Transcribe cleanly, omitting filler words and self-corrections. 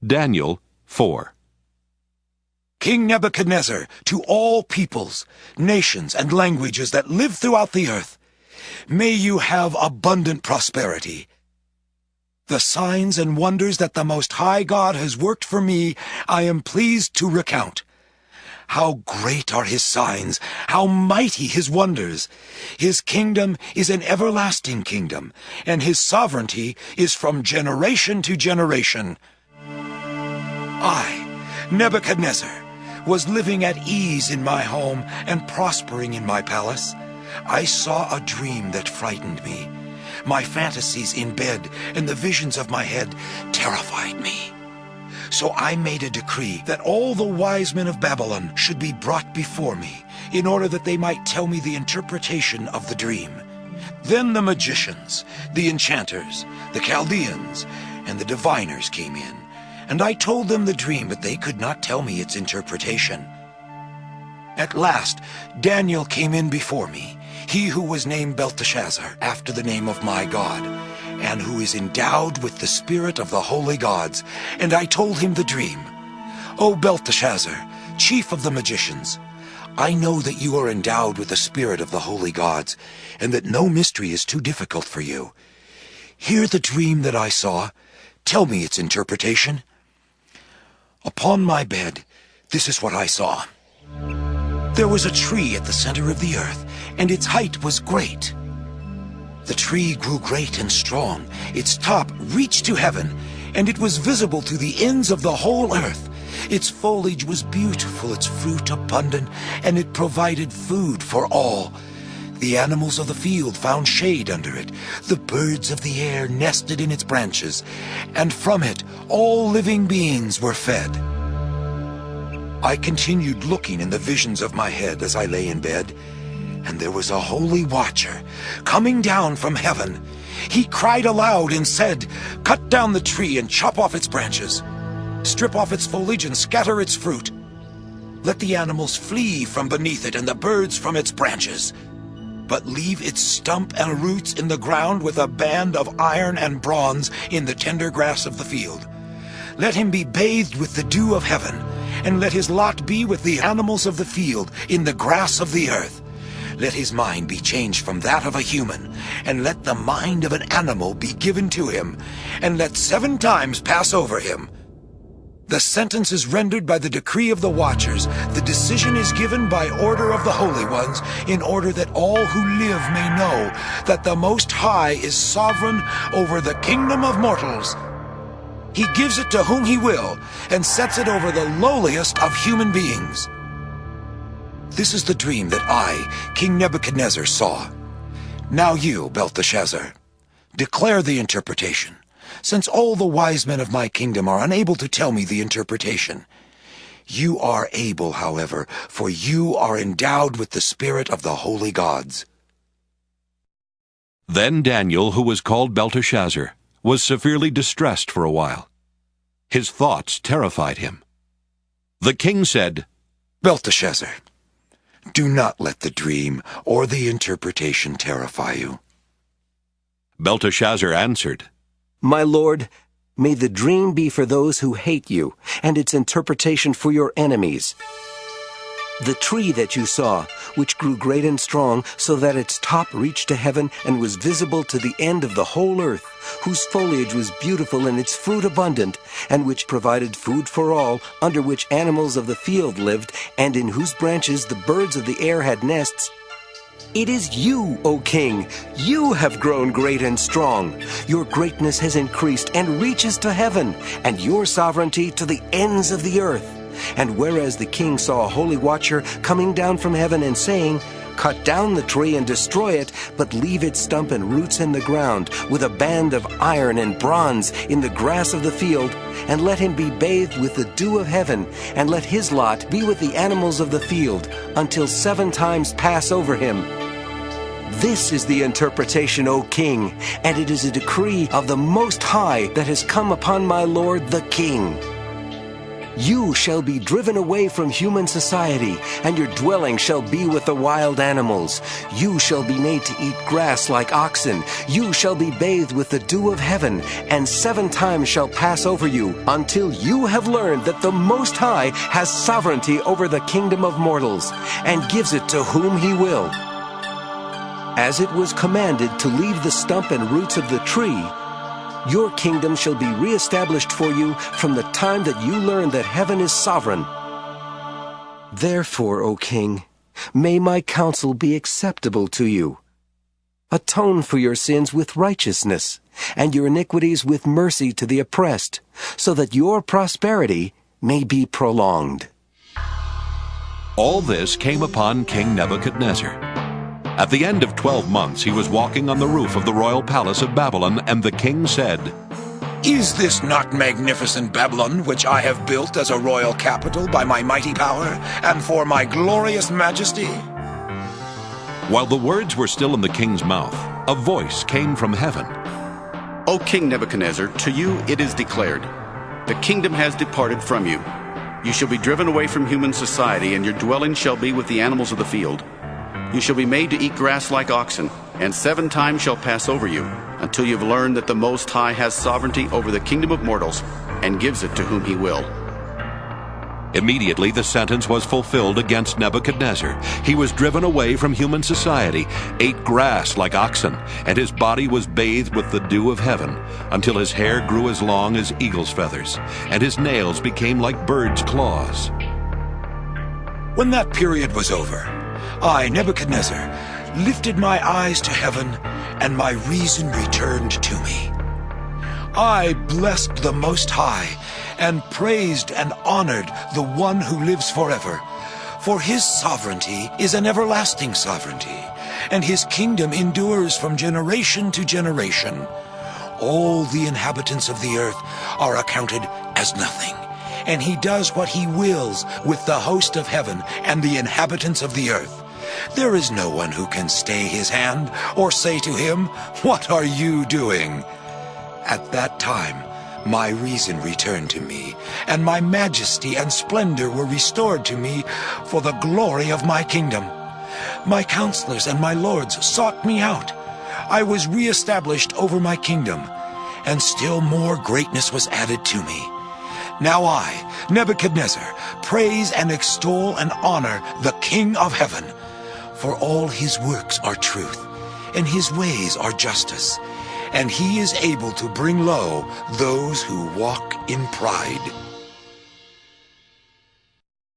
Daniel 4. King Nebuchadnezzar, to all peoples, nations, and languages that live throughout the earth, may you have abundant prosperity. The signs and wonders that the Most High God has worked for me, I am pleased to recount. How great are his signs, how mighty his wonders! His kingdom is an everlasting kingdom, and his sovereignty is from generation to generation. I, Nebuchadnezzar, was living at ease in my home and prospering in my palace. I saw a dream that frightened me. My fantasies in bed and the visions of my head terrified me. So I made a decree that all the wise men of Babylon should be brought before me, in order that they might tell me the interpretation of the dream. Then the magicians, the enchanters, the Chaldeans, and the diviners came in, and I told them the dream, but they could not tell me its interpretation. At last Daniel came in before me, he who was named Belteshazzar, after the name of my God, and who is endowed with the spirit of the holy gods. And I told him the dream. O Belteshazzar, chief of the magicians, I know that you are endowed with the spirit of the holy gods, and that no mystery is too difficult for you. Hear the dream that I saw. Tell me its interpretation. Upon my bed, this is what I saw. There was a tree at the center of the earth, and its height was great. The tree grew great and strong. Its top reached to heaven, and it was visible to the ends of the whole earth. Its foliage was beautiful, its fruit abundant, and it provided food for all. The animals of the field found shade under it. The birds of the air nested in its branches, and from it all living beings were fed. I continued looking in the visions of my head as I lay in bed, and there was a holy watcher coming down from heaven. He cried aloud and said, "Cut down the tree and chop off its branches. Strip off its foliage and scatter its fruit. Let the animals flee from beneath it and the birds from its branches. But leave its stump and roots in the ground with a band of iron and bronze in the tender grass of the field. Let him be bathed with the dew of heaven, and let his lot be with the animals of the field in the grass of the earth. Let his mind be changed from that of a human, and let the mind of an animal be given to him, and let 7 times pass over him. The sentence is rendered by the decree of the watchers. The decision is given by order of the holy ones, in order that all who live may know that the Most High is sovereign over the kingdom of mortals. He gives it to whom he will, and sets it over the lowliest of human beings. This is the dream that I, King Nebuchadnezzar, saw. Now you, Belteshazzar, declare the interpretation, since all the wise men of my kingdom are unable to tell me the interpretation. You are able, however, for you are endowed with the spirit of the holy gods." Then Daniel, who was called Belteshazzar, was severely distressed for a while. His thoughts terrified him. The king said, "Belteshazzar, do not let the dream or the interpretation terrify you." Belteshazzar answered, "My lord, may the dream be for those who hate you, and its interpretation for your enemies. The tree that you saw, which grew great and strong, so that its top reached to heaven and was visible to the end of the whole earth, whose foliage was beautiful and its fruit abundant, and which provided food for all, under which animals of the field lived, and in whose branches the birds of the air had nests. It is you, O king. You have grown great and strong. Your greatness has increased and reaches to heaven, and your sovereignty to the ends of the earth. And whereas the king saw a holy watcher coming down from heaven and saying, 'Cut down the tree and destroy it, but leave its stump and roots in the ground, with a band of iron and bronze in the grass of the field, and let him be bathed with the dew of heaven, and let his lot be with the animals of the field, until 7 times pass over him.' This is the interpretation, O king, and it is a decree of the Most High that has come upon my lord the king." You shall be driven away from human society, and your dwelling shall be with the wild animals. You shall be made to eat grass like oxen. You shall be bathed with the dew of heaven, and 7 times shall pass over you, until you have learned that the Most High has sovereignty over the kingdom of mortals, and gives it to whom he will. As it was commanded to leave the stump and roots of the tree, your kingdom shall be reestablished for you from the time that you learn that heaven is sovereign. Therefore, O king, may my counsel be acceptable to you. Atone for your sins with righteousness, and your iniquities with mercy to the oppressed, so that your prosperity may be prolonged. All this came upon King Nebuchadnezzar. At the end of 12 months he was walking on the roof of the royal palace of Babylon, and the king said, Is this not magnificent Babylon, which I have built as a royal capital by my mighty power, and for my glorious majesty? While the words were still in the king's mouth, a voice came from heaven. O King Nebuchadnezzar, to you it is declared, the kingdom has departed from you. You shall be driven away from human society, and your dwelling shall be with the animals of the field. You shall be made to eat grass like oxen, and 7 times shall pass over you, until you have learned that the Most High has sovereignty over the kingdom of mortals, and gives it to whom he will. Immediately the sentence was fulfilled against Nebuchadnezzar. He was driven away from human society, ate grass like oxen, and his body was bathed with the dew of heaven, until his hair grew as long as eagle's feathers, and his nails became like birds' claws. When that period was over, I, Nebuchadnezzar, lifted my eyes to heaven, and my reason returned to me. I blessed the Most High, and praised and honored the one who lives forever. For his sovereignty is an everlasting sovereignty, and his kingdom endures from generation to generation. All the inhabitants of the earth are accounted as nothing, and he does what he wills with the host of heaven and the inhabitants of the earth. There is no one who can stay his hand or say to him, What are you doing? At that time, my reason returned to me, and my majesty and splendor were restored to me for the glory of my kingdom. My counselors and my lords sought me out. I was reestablished over my kingdom, and still more greatness was added to me. Now I, Nebuchadnezzar, praise and extol and honor the King of heaven. For all his works are truth, and his ways are justice, and he is able to bring low those who walk in pride.